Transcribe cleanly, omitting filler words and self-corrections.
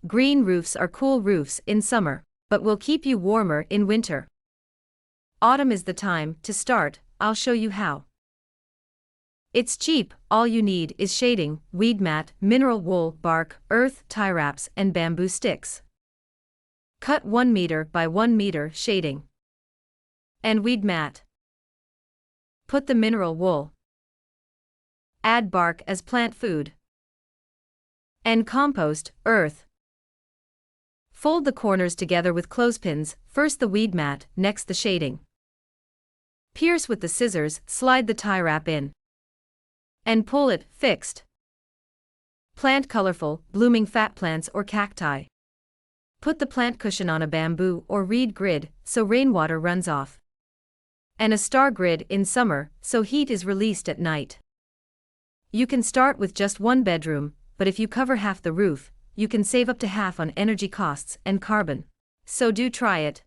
Green roofs are cool roofs in summer, but will keep you warmer in winter. Autumn is the time to start. I'll show you how. It's cheap, all you need is shading, weed mat, mineral wool, bark, earth, tie wraps, and bamboo sticks. Cut 1 meter by 1 meter shading and weed mat. Put the mineral wool. Add bark as plant food. And compost, earth. Fold the corners together with clothespins, first the weed mat, next the shading. Pierce with the scissors, slide the tie wrap in. And pull it, fixed. Plant colorful, blooming fat plants or cacti. Put the plant cushion on a bamboo or reed grid, so rainwater runs off. And a star grid in summer, so heat is released at night. You can start with just 1 bedroom, but if you cover half the roof, you can save up to half on energy costs and carbon. So do try it.